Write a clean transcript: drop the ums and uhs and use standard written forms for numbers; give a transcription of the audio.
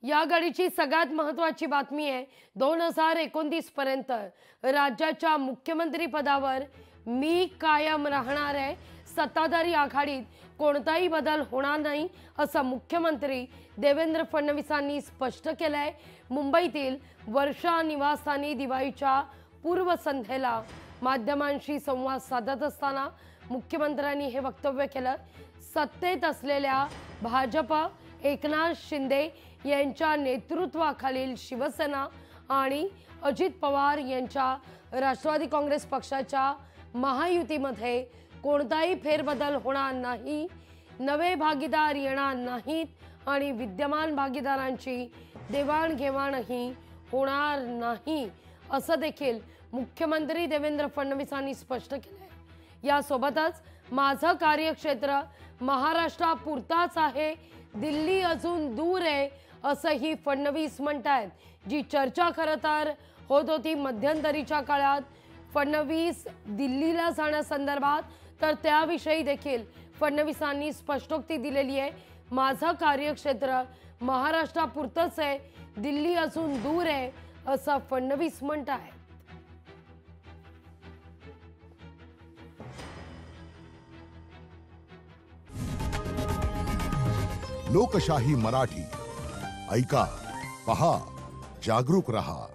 या घडीची सगळ्यात महत्त्वाची बातमी आहे 2029 पर्यंत राज्याच्या मुख्यमंत्री पदावर मी कायम राहणार आहे। सत्ताधारी आघाडीत कोणताही बदल होणार नाही असं मुख्यमंत्री देवेंद्र फडणवीसांनी स्पष्ट केलंय। मुंबईतील वर्षा निवासस्थानी दिवाळीच्या पूर्वसंध्येला माध्यमांशी संवाद साधत असताना मुख्यमंत्र्यांनी हे वक्तव्य केलं। सत्तेत असलेल्या भाजप एकनाथ शिंदे यांच्या नेतृत्वाखालील शिवसेना आणि अजित पवार यांच्या राष्ट्रवादी काँग्रेस पक्षाच्या महायुतीमध्ये कोणताही फेरबदल होणार नाही, नवे भागीदार येणार नाहीत आणि विद्यमान भागीदारांची देवाणघेवाणही होणार नाही असं देखील मुख्यमंत्री देवेंद्र फडणवीसांनी स्पष्ट केलंय। यासोबतच माझं कार्यक्षेत्र महाराष्ट्रापुरताच आहे, दिल्ली अजून दूर आहे असंही फडणवीस म्हणतात। जी चर्चा खरं तर होत होती मध्यंतरीच्या काळात फडणवीस दिल्लीला जाण्यासंदर्भात, तर त्याविषयी देखील फडणवीसांनी स्पष्टोक्ती दिलेली आहे। माझं कार्यक्षेत्र महाराष्ट्रापुरतच आहे, दिल्ली अजून दूर आहे असं फडणवीस म्हणतात। लोकशाही मराठी ऐका, पहा, जागरूक रहा।